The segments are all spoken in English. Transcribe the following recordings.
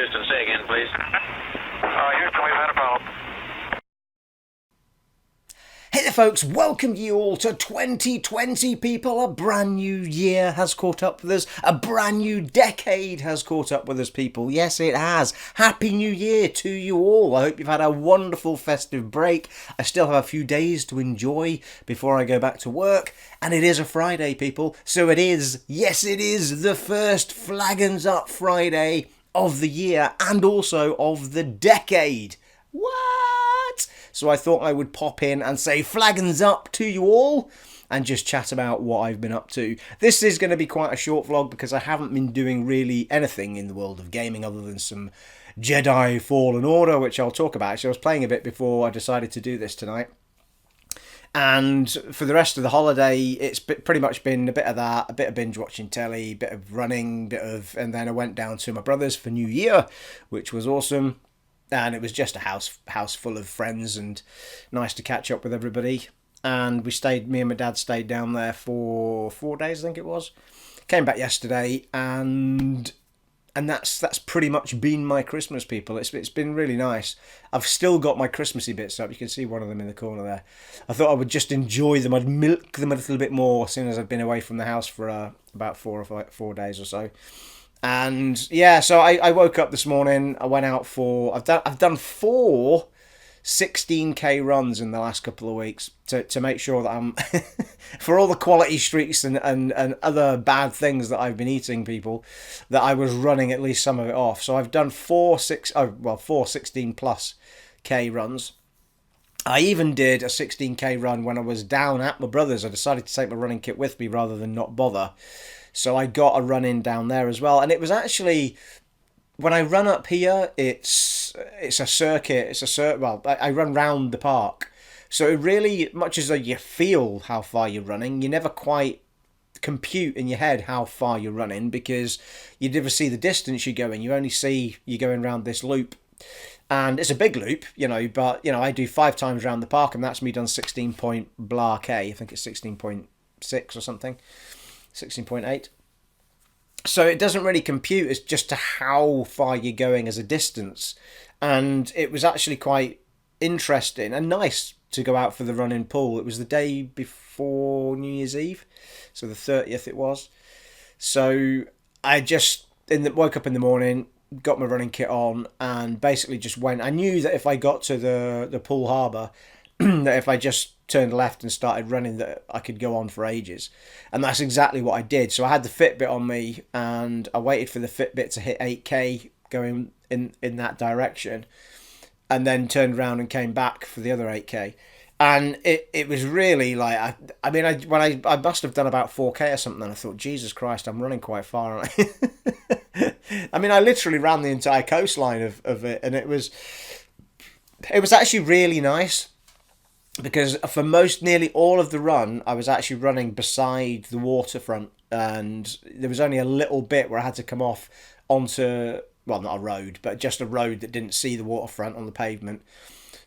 Houston. Say again, please. Houston, we've had a problem. Hey there folks, welcome you all to 2020 people. A brand new year has caught up with us. A brand new decade has caught up with us people. Yes, it has. Happy New Year to you all. I hope you've had a wonderful festive break. I still have a few days to enjoy before I go back to work. And it is a Friday people. So it is, yes it is, the first Flagons Up Friday of the year and also of the decade. What? So I thought I would pop in and say flagons up to you all and just chat about what I've been up to. This is going to be quite a short vlog because I haven't been doing really anything in the world of gaming other than some Jedi Fallen Order, which I'll talk about. So I was playing a bit before I decided to do this tonight. And for the rest of the holiday, it's pretty much been a bit of that, a bit of binge watching telly, a bit of running, and then I went down to my brother's for New Year, which was awesome. And it was just a house full of friends and nice to catch up with everybody. And me and my dad stayed down there for 4 days, I think it was. Came back yesterday, and that's pretty much been my Christmas, people. It's been really nice. I've still got my Christmassy bits up. You can see one of them in the corner there. I thought I would just enjoy them. I'd milk them a little bit more as soon as I've been away from the house for about 4 days or so. And yeah, so I woke up this morning. I went out I've done 4 16k runs in the last couple of weeks to make sure that I'm for all the quality streaks and other bad things that I've been eating, people, that I was running at least some of it off. So I've done 4 16 plus k runs. I even did a 16k run when I was down at my brother's. I decided to take my running kit with me rather than not bother. So I got a run in down there as well. And it was actually, when I run up here, it's a circuit. Well, I run round the park. So it really, much as you feel how far you're running, you never quite compute in your head how far you're running because you never see the distance you're going. You only see you're going around this loop. And it's a big loop, but, I do 5 times around the park and that's me done 16 point blah K. I think it's 16.6 or something. 16.8. So it doesn't really compute as just to how far you're going as a distance. And it was actually quite interesting and nice to go out for the run in Poole. It was the day before New Year's Eve, so the 30th it was. So I just woke up in the morning, got my running kit on, and basically just went. I knew that if I got to the Poole Harbour, that if I just turned left and started running, that I could go on for ages. And that's exactly what I did. So I had the Fitbit on me and I waited for the Fitbit to hit 8k going in that direction, and then turned around and came back for the other 8k. And it was really like, I must have done about 4k or something, and I thought, Jesus Christ, I'm running quite far, aren't I? I literally ran the entire coastline of it, and it was actually really nice. Because for nearly all of the run, I was actually running beside the waterfront, and there was only a little bit where I had to come off onto, well, not a road, but just a road that didn't see the waterfront on the pavement.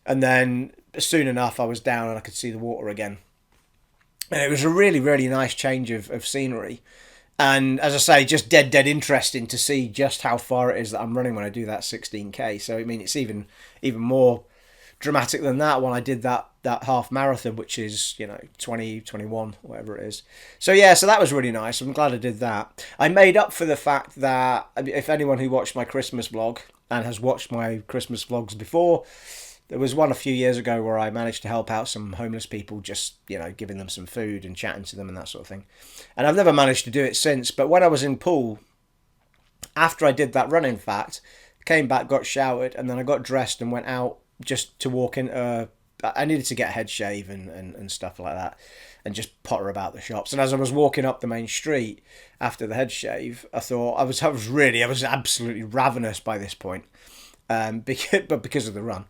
And then soon enough, I was down and I could see the water again. And it was a really, really nice change of scenery. And as I say, just dead interesting to see just how far it is that I'm running when I do that 16k. So, it's even more dramatic than that when I did that half marathon, which is 2021, whatever it is. So that was really nice. I'm glad I did that. I made up for the fact that if anyone who watched my Christmas vlog and has watched my Christmas vlogs before, there was one a few years ago where I managed to help out some homeless people, just giving them some food and chatting to them and that sort of thing. And I've never managed to do it since, but when I was in Poole, after I did that run, in fact, came back, got showered, and then I got dressed and went out just to walk in. I needed to get a head shave and stuff like that, and just potter about the shops. And as I was walking up the main street after the head shave, I thought I was absolutely ravenous by this point, because of the run.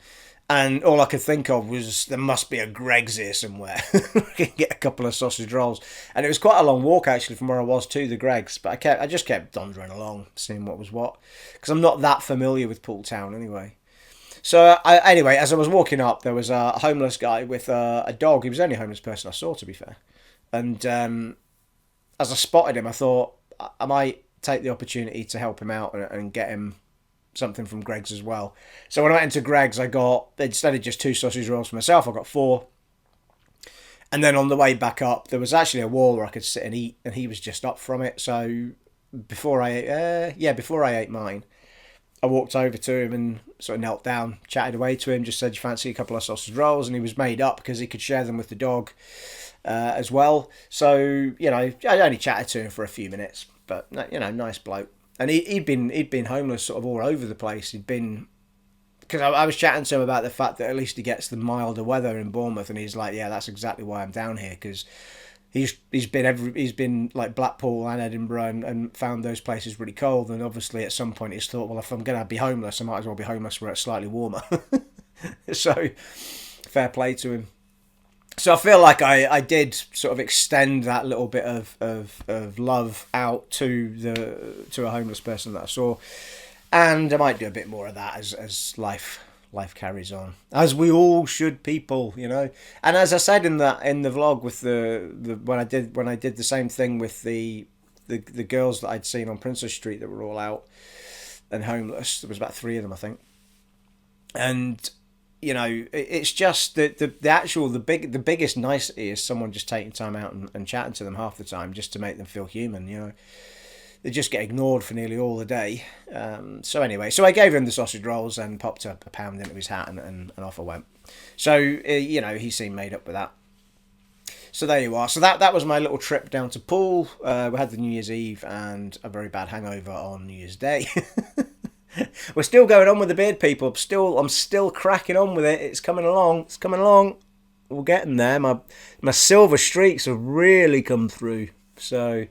And all I could think of was there must be a Greggs here somewhere. I can get a couple of sausage rolls. And it was quite a long walk actually from where I was to the Greggs, but I just kept dondering along, seeing what was what, because I'm not that familiar with Poole Town anyway. So anyway, as I was walking up, there was a homeless guy with a dog. He was the only homeless person I saw, to be fair. And as I spotted him, I thought I might take the opportunity to help him out and get him something from Greggs as well. So when I went into Greggs, I got, instead of just 2 sausage rolls for myself, I got 4. And then on the way back up, there was actually a wall where I could sit and eat, and he was just up from it. So before I ate mine, I walked over to him and sort of knelt down, chatted away to him, just said, "You fancy a couple of sausage rolls?" And he was made up because he could share them with the dog as well. So, you know, I only chatted to him for a few minutes, but, you know, nice bloke. And he'd been homeless sort of all over the place. He'd been, because I was chatting to him about the fact that at least he gets the milder weather in Bournemouth, and he's like, "Yeah, that's exactly why I'm down here," because he's been like Blackpool and Edinburgh and found those places really cold. And obviously at some point he's thought, well, if I'm going to be homeless, I might as well be homeless where it's slightly warmer. So fair play to him. So I feel like I did sort of extend that little bit of love out to a homeless person that I saw, and I might do a bit more of that as life carries on, as we all should, people, you know. And as I said in the vlog with the when I did the same thing with the girls that I'd seen on Princess Street that were all out and homeless. There was about 3 of them, I think. And you know, it's just the biggest nicety is someone just taking time out and chatting to them half the time just to make them feel human, you know. They just get ignored for nearly all the day. So anyway, so I gave him the sausage rolls and popped a pound into his hat and off I went. So, you know, he seemed made up with that. So there you are. So that was my little trip down to Poole. We had the New Year's Eve and a very bad hangover on New Year's Day. We're still going on with the beard, people. I'm still cracking on with it. It's coming along. We're getting there. My silver streaks have really come through. So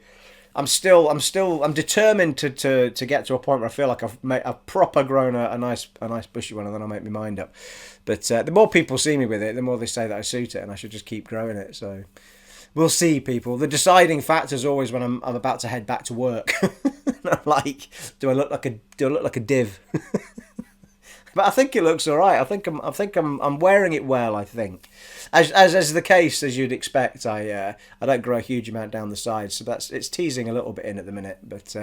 I'm determined to get to a point where I feel like I've proper grown a nice bushy one, and then I'll make my mind up. But the more people see me with it, the more they say that I suit it, and I should just keep growing it. So we'll see, people. The deciding factor is always when I'm about to head back to work. I'm like, do I look like a div? But I think it looks all right. I think I'm wearing it well. I think, as the case as you'd expect, I don't grow a huge amount down the sides, so it's teasing a little bit in at the minute. But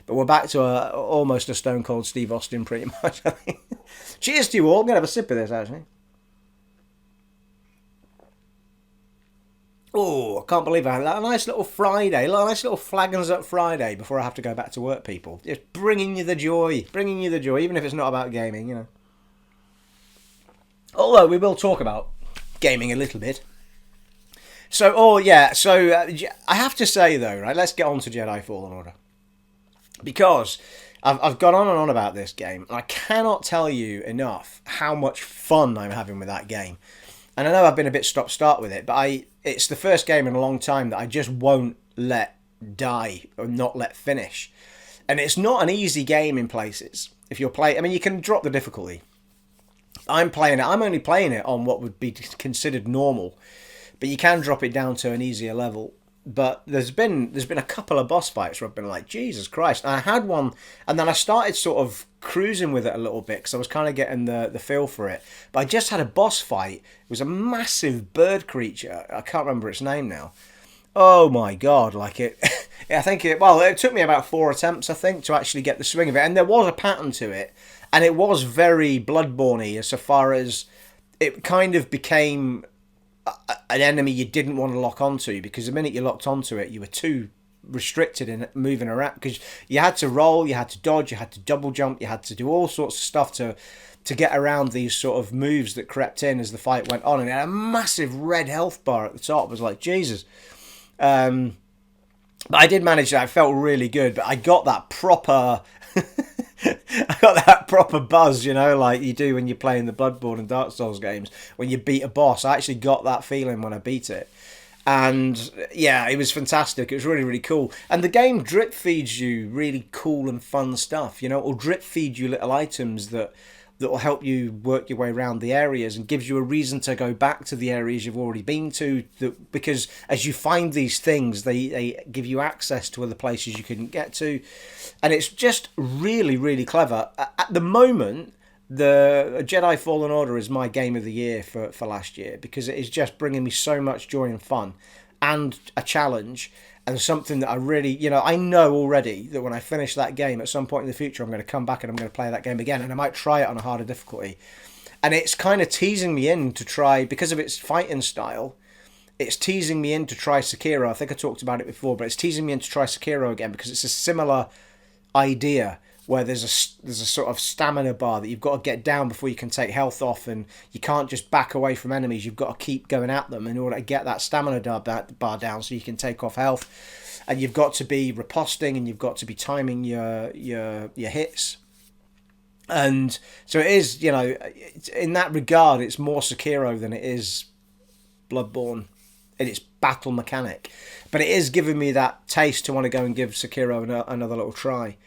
we're back to almost a Stone Cold Steve Austin, pretty much. I think. Cheers to you all. I'm gonna have a sip of this actually. Oh, I can't believe I had that. A nice little Friday, a nice little Flagons Up Friday before I have to go back to work, people. Just bringing you the joy, even if it's not about gaming, you know. Although we will talk about gaming a little bit. So, I have to say though, right, let's get on to Jedi Fallen Order. Because I've gone on and on about this game, and I cannot tell you enough how much fun I'm having with that game. And I know I've been a bit stop-start with it, but it's the first game in a long time that I just won't let die or not let finish. And it's not an easy game in places. If you're playing, I mean, you can drop the difficulty. I'm only playing it on what would be considered normal, but you can drop it down to an easier level. But there's been a couple of boss fights where I've been like, Jesus Christ. And I had one, and then I started sort of cruising with it a little bit because I was kind of getting the feel for it. But I just had a boss fight. It was a massive bird creature. I can't remember its name now. Oh my God, like it. It took me about 4 attempts, I think, to actually get the swing of it. And there was a pattern to it. And it was very Bloodborne-y as far as it kind of became an enemy you didn't want to lock onto, because the minute you locked onto it, you were too restricted in moving around, because you had to roll, you had to dodge, you had to double jump, you had to do all sorts of stuff to get around these sort of moves that crept in as the fight went on. And it had a massive red health bar at the top. It was like, Jesus. But I did manage that. It felt really good, but I got that proper buzz, you know, like you do when you're playing the Bloodborne and Dark Souls games. When you beat a boss, I actually got that feeling when I beat it. And yeah, it was fantastic. It was really, really cool. And the game drip feeds you really cool and fun stuff, you know. It'll drip feed you little items that will help you work your way around the areas and gives you a reason to go back to the areas you've already been to, because as you find these things, they give you access to other places you couldn't get to. And it's just really, really clever. At the moment, the Jedi Fallen Order is my game of the year for last year, because it is just bringing me so much joy and fun and a challenge. And something that I really, I know already that when I finish that game at some point in the future, I'm going to come back and I'm going to play that game again, and I might try it on a harder difficulty. And it's kind of teasing me in to try, because of its fighting style, it's teasing me in to try Sekiro. I think I talked about it before, but it's teasing me in to try Sekiro again because it's a similar idea where there's a sort of stamina bar that you've got to get down before you can take health off, and you can't just back away from enemies. You've got to keep going at them in order to get that stamina bar down so you can take off health. And you've got to be riposting, and you've got to be timing your hits. And so it is, in that regard, it's more Sekiro than it is Bloodborne in its battle mechanic. But it is giving me that taste to want to go and give Sekiro another little try.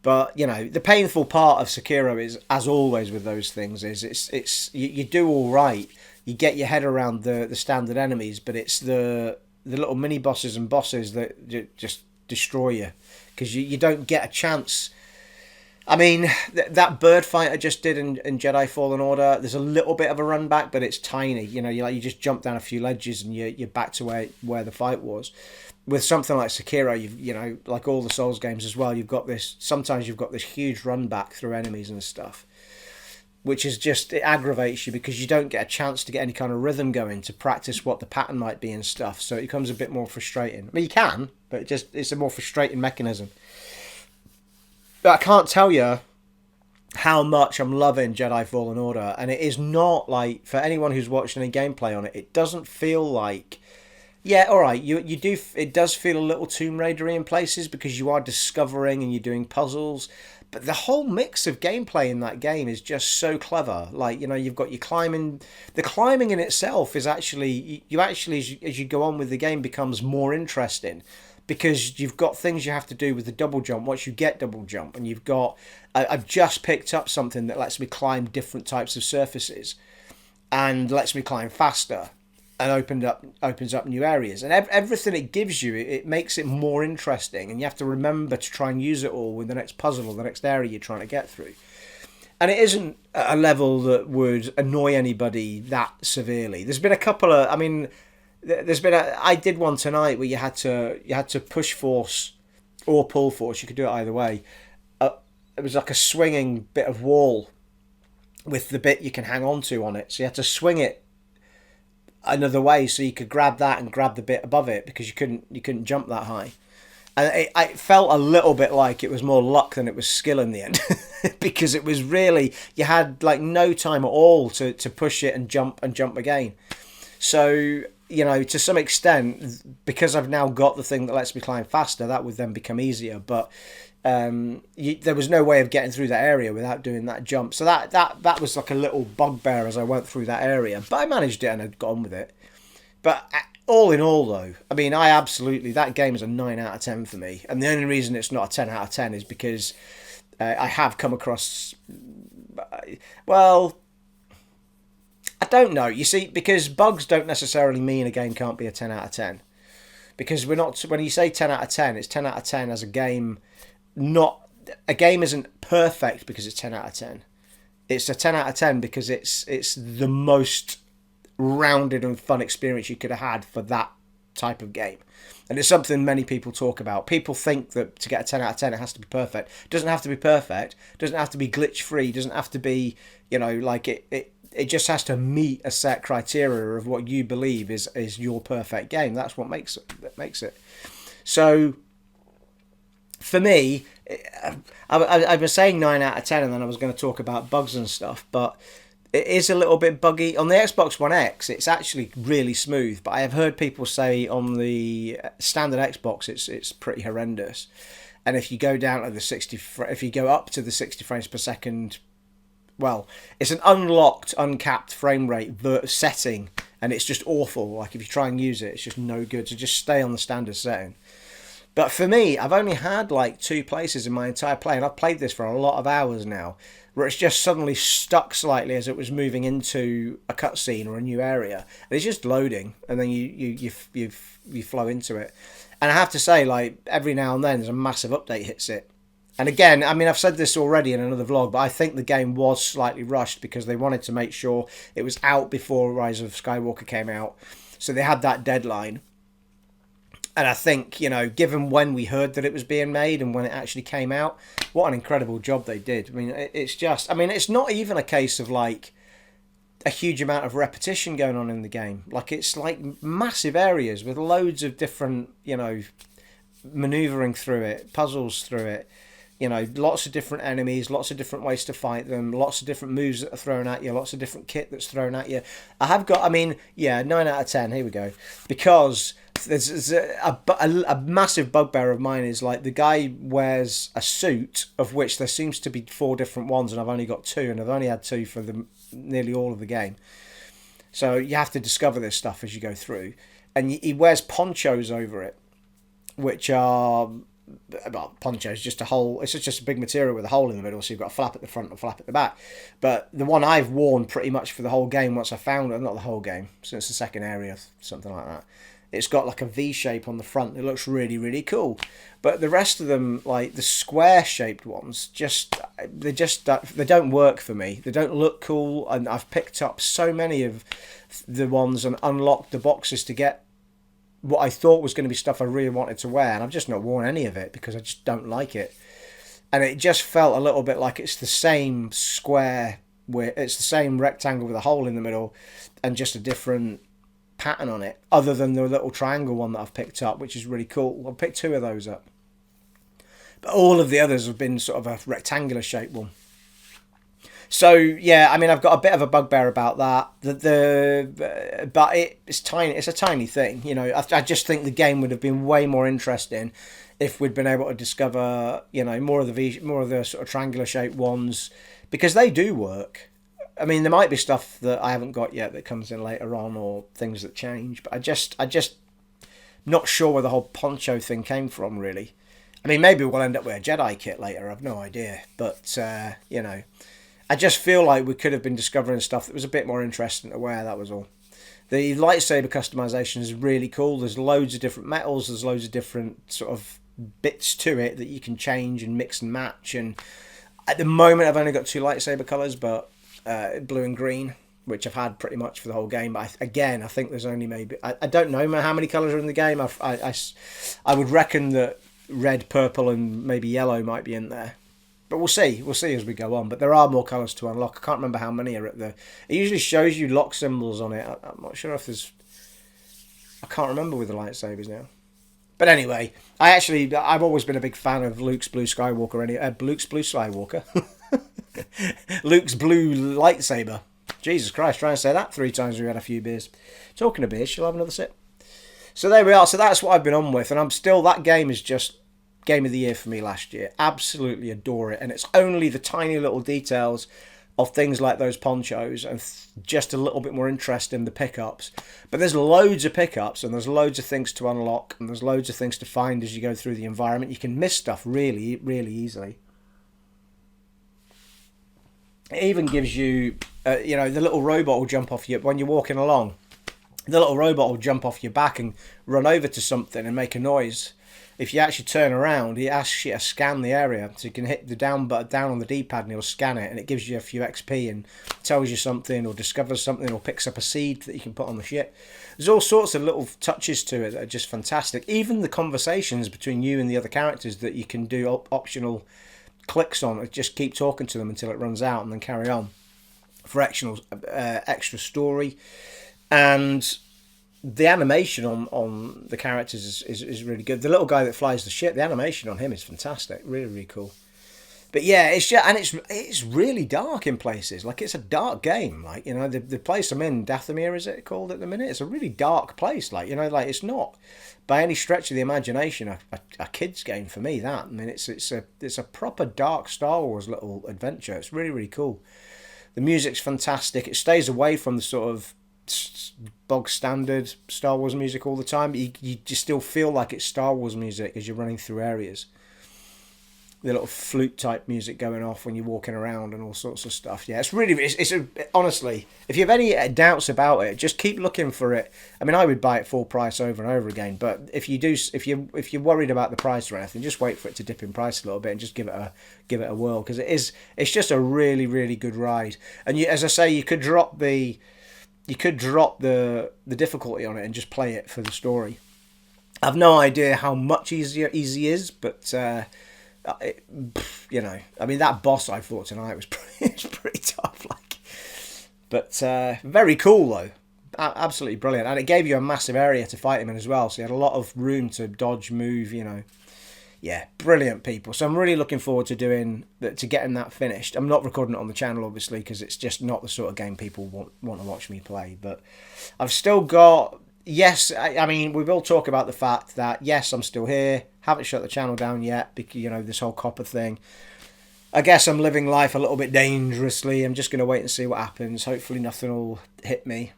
But, the painful part of Sekiro is, as always with those things, is it's you do all right. You get your head around the standard enemies, but it's the little mini bosses and bosses that just destroy you. Because you don't get a chance. I mean, that bird fight I just did in Jedi Fallen Order, there's a little bit of a run back, but it's tiny. You just jump down a few ledges and you're back to where the fight was. With something like Sekiro, like all the Souls games as well, sometimes you've got this huge run back through enemies and stuff, which is it aggravates you because you don't get a chance to get any kind of rhythm going to practice what the pattern might be and stuff. So it becomes a bit more frustrating. I mean, you can, but it's a more frustrating mechanism. But I can't tell you how much I'm loving Jedi Fallen Order, and it is not like, for anyone who's watched any gameplay on it, it doesn't feel like, yeah, all right, you do. It does feel a little Tomb Raider-y in places because you are discovering and you're doing puzzles, but the whole mix of gameplay in that game is just so clever. Like, you've got your climbing. The climbing in itself is actually, as you go on with the game, becomes more interesting. Because you've got things you have to do with the double jump once you get double jump, and you've got. I've just picked up something that lets me climb different types of surfaces, and lets me climb faster, and opens up new areas, and everything it gives you, it makes it more interesting, and you have to remember to try and use it all with the next puzzle or the next area you're trying to get through. And it isn't a level that would annoy anybody that severely. There's been a couple of, I did one tonight where you had to push force or pull force. You could do it either way. It was like a swinging bit of wall with the bit you can hang on to on it. So you had to swing it another way so you could grab that and grab the bit above it because you couldn't jump that high. And it felt a little bit like it was more luck than it was skill in the end because it was really, you had like no time at all to push it and jump again. So, to some extent, because I've now got the thing that lets me climb faster, that would then become easier. But there was no way of getting through that area without doing that jump. So that was like a little bugbear as I went through that area. But I managed it and I'd got on with it. But all in all, though, I mean, that game is a 9 out of 10 for me. And the only reason it's not a 10 out of 10 is because I have come across, well, I don't know. You see, because bugs don't necessarily mean a game can't be a 10 out of 10. Because when you say 10 out of 10, it's 10 out of 10 as a game. A game isn't perfect because it's 10 out of 10. It's a 10 out of 10 because it's the most rounded and fun experience you could have had for that type of game. And it's something many people talk about. People think that to get a 10 out of 10 it has to be perfect. It doesn't have to be perfect. It doesn't have to be glitch free. It doesn't have to be, like it just has to meet a set criteria of what you believe is your perfect game. That's what makes it. So for me, I've been saying 9 out of 10 and then I was going to talk about bugs and stuff, but it is a little bit buggy. On the Xbox One X, it's actually really smooth, but I have heard people say on the standard Xbox, it's pretty horrendous. And if you go down to if you go up to the 60 frames per second, well, it's an uncapped frame rate setting, and it's just awful. Like if you try and use it, it's just no good. So just stay on the standard setting. But for me, I've only had like 2 places in my entire play, and I've played this for a lot of hours now, where it's just suddenly stuck slightly as it was moving into a cutscene or a new area. And it's just loading, and then you flow into it. And I have to say, like, every now and then there's a massive update hits it. And again, I mean, I've said this already in another vlog, but I think the game was slightly rushed because they wanted to make sure it was out before Rise of Skywalker came out. So they had that deadline. And I think, given when we heard that it was being made and when it actually came out, what an incredible job they did. I mean, it's not even a case of like a huge amount of repetition going on in the game. Like, it's like massive areas with loads of different, maneuvering through it, puzzles through it. Lots of different enemies, lots of different ways to fight them, lots of different moves that are thrown at you, lots of different kit that's thrown at you. 9 out of 10, here we go. Because there's a massive bugbear of mine is like the guy wears a suit of which there seems to be 4 different ones, and I've only got 2, and I've only had 2 for nearly all of the game. So you have to discover this stuff as you go through. And he wears ponchos over it, which are... Well, poncho is just a hole. It's just a big material with a hole in the middle, so you've got a flap at the front and a flap at the back. But the one I've worn pretty much for the whole game, once I found it, not the whole game, since the second area, something like that. It's got like a V shape on the front. It looks really, really cool. But the rest of them, like the square shaped ones, they don't work for me. They don't look cool, and I've picked up so many of the ones and unlocked the boxes to get what I thought was going to be stuff I really wanted to wear, and I've just not worn any of it because I just don't like it. And it just felt a little bit like it's the same square, where it's the same rectangle with a hole in the middle and just a different pattern on it, other than the little triangle one that I've picked up, which is really cool. I've picked 2 of those up. But all of the others have been sort of a rectangular shaped one. So yeah, I mean, I've got a bit of a bugbear about that. But it's tiny. It's a tiny thing, I just think the game would have been way more interesting if we'd been able to discover, more of the sort of triangular shaped ones, because they do work. I mean, there might be stuff that I haven't got yet that comes in later on, or things that change. But I just not sure where the whole poncho thing came from, really. I mean, maybe we'll end up with a Jedi kit later. I've no idea, but I just feel like we could have been discovering stuff that was a bit more interesting to wear, that was all. The lightsaber customization is really cool. There's loads of different metals, there's loads of different sort of bits to it that you can change and mix and match. And at the moment I've only got 2 lightsaber colours, but blue and green, which I've had pretty much for the whole game. But I think there's only maybe... I don't know how many colours are in the game. I would reckon that red, purple and maybe yellow might be in there. But we'll see as we go on. But there are more colours to unlock. I can't remember how many are at the... It usually shows you lock symbols on it. I'm not sure if there's... I can't remember with the lightsabers now. But anyway, I've always been a big fan of Luke's Blue Skywalker. Luke's Blue Skywalker. Luke's Blue Lightsaber. Jesus Christ, try and say that 3 times we had a few beers. Talking of beers, shall I have another sip? So there we are. So that's what I've been on with. And that game is just... Game of the year for me last year. Absolutely adore it. And it's only the tiny little details of things like those ponchos and just a little bit more interest in the pickups. But there's loads of pickups and there's loads of things to unlock and there's loads of things to find as you go through the environment. You can miss stuff really, really easily. It even gives you, the little robot will jump off you when you're walking along. The little robot will jump off your back and run over to something and make a noise. If you actually turn around, he asks you to scan the area. So you can hit the down button down on the D-pad and he'll scan it and it gives you a few XP and tells you something or discovers something or picks up a seed that you can put on the ship. There's all sorts of little touches to it that are just fantastic. Even the conversations between you and the other characters that you can do optional clicks on. Just keep talking to them until it runs out and then carry on for extra story. And... the animation on the characters is really good. The little guy that flies the ship, the animation on him is fantastic. Really, really cool. But yeah, it's really dark in places. Like, it's a dark game. Like, the place I'm in, Dathomir, is it called at the minute? It's a really dark place. Like, it's not by any stretch of the imagination a kid's game for me, that. I mean, it's a proper dark Star Wars little adventure. It's really, really cool. The music's fantastic. It stays away from the sort of bog standard Star Wars music all the time, but you just still feel like it's Star Wars music as you're running through areas. The little flute type music going off when you're walking around and all sorts of stuff. Yeah, honestly, if you have any doubts about it, just keep looking for it. I mean, I would buy it full price over and over again, but if you're worried about the price or anything, just wait for it to dip in price a little bit and just give it a whirl, because it's just a really, really good ride. And as I say, you could drop the difficulty on it and just play it for the story. I've no idea how much easy is, but you know, I mean, that boss I fought tonight was pretty tough. Like, but very cool though, absolutely brilliant, and it gave you a massive area to fight him in as well. So you had a lot of room to dodge, move. You know, yeah, brilliant people. So I'm really looking forward to getting that finished. I'm not recording it on the channel obviously because it's just not the sort of game people want to watch me play. But I've still got. Yes, I mean, we will talk about the fact that, yes, I'm still here. Haven't shut the channel down yet because, you know, this whole copper thing. I guess I'm living life a little bit dangerously. I'm just going to wait and see what happens. Hopefully nothing will hit me.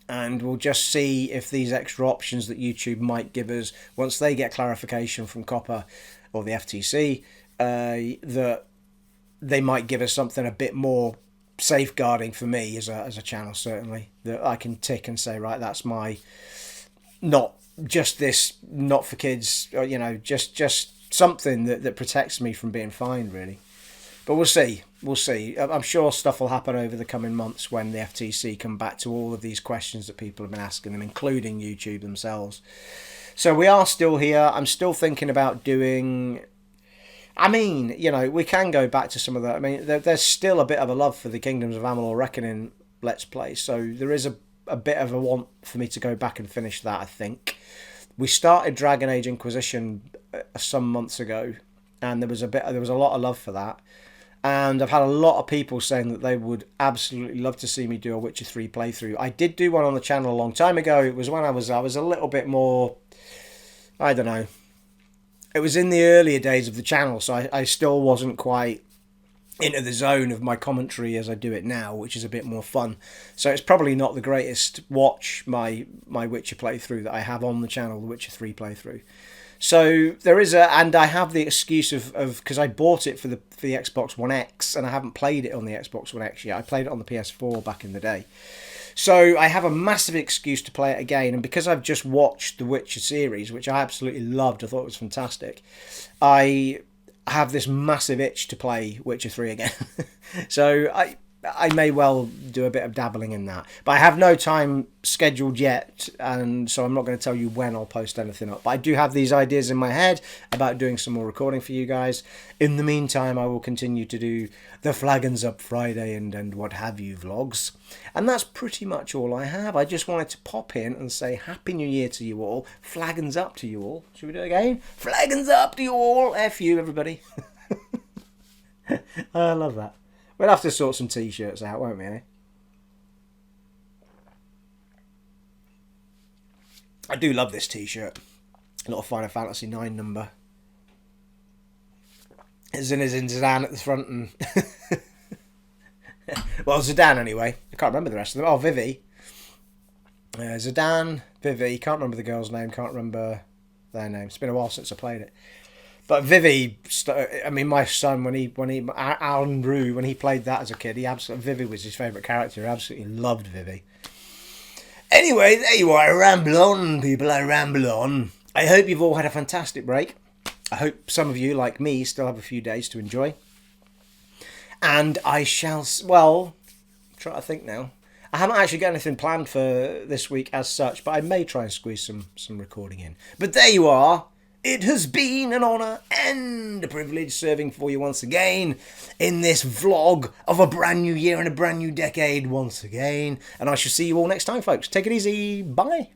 And we'll just see if these extra options that YouTube might give us, once they get clarification from copper or the FTC, that they might give us something a bit more safeguarding for me as a channel, certainly, that I can tick and say, right, that's my, not just this, not for kids, or, you know, just something that protects me from being fined, really. But we'll see. I'm sure stuff will happen over the coming months when the FTC come back to all of these questions that people have been asking them, including YouTube themselves. So we are still here. I'm still thinking about doing. I mean, you know, we can go back to some of that. I mean, there's still a bit of a love for the Kingdoms of Amalur Reckoning Let's Play, so there is a bit of a want for me to go back and finish that, I think. We started Dragon Age Inquisition some months ago, and there was a lot of love for that. And I've had a lot of people saying that they would absolutely love to see me do a Witcher 3 playthrough. I did do one on the channel a long time ago. It was when I was a little bit more, I don't know. It was in the earlier days of the channel, so I still wasn't quite into the zone of my commentary as I do it now, which is a bit more fun. So it's probably not the greatest watch, my Witcher playthrough that I have on the channel, the Witcher 3 playthrough. So there is and I have the excuse of because I bought it for the Xbox One X, and I haven't played it on the Xbox One X yet. I played it on the PS4 back in the day. So I have a massive excuse to play it again, and because I've just watched the Witcher series, which I absolutely loved, I thought it was fantastic, I have this massive itch to play Witcher 3 again. So I may well do a bit of dabbling in that. But I have no time scheduled yet, and so I'm not going to tell you when I'll post anything up. But I do have these ideas in my head about doing some more recording for you guys. In the meantime, I will continue to do the Flagons Up Friday and what have you vlogs. And that's pretty much all I have. I just wanted to pop in and say Happy New Year to you all. Flagons up to you all. Should we do it again? Flagons up to you all. F you, everybody. I love that. We'll have to sort some t-shirts out, won't we, eh? I do love this t-shirt. A little Final Fantasy 9 number. Zin is in Zidane at the front and... well, Zidane anyway. I can't remember the rest of them. Oh, Vivi. Zidane, Vivi. Can't remember the girl's name. Can't remember their name. It's been a while since I played it. But Vivi, I mean, my son, Alan Rue, when he played that as a kid, Vivi was his favourite character. He absolutely loved Vivi. Anyway, there you are. I ramble on, people. I ramble on. I hope you've all had a fantastic break. I hope some of you, like me, still have a few days to enjoy. And I shall, well, I'm trying to think now. I haven't actually got anything planned for this week as such, but I may try and squeeze some recording in. But there you are. It has been an honour and a privilege serving for you once again in this vlog of a brand new year and a brand new decade once again. And I shall see you all next time, folks. Take it easy. Bye.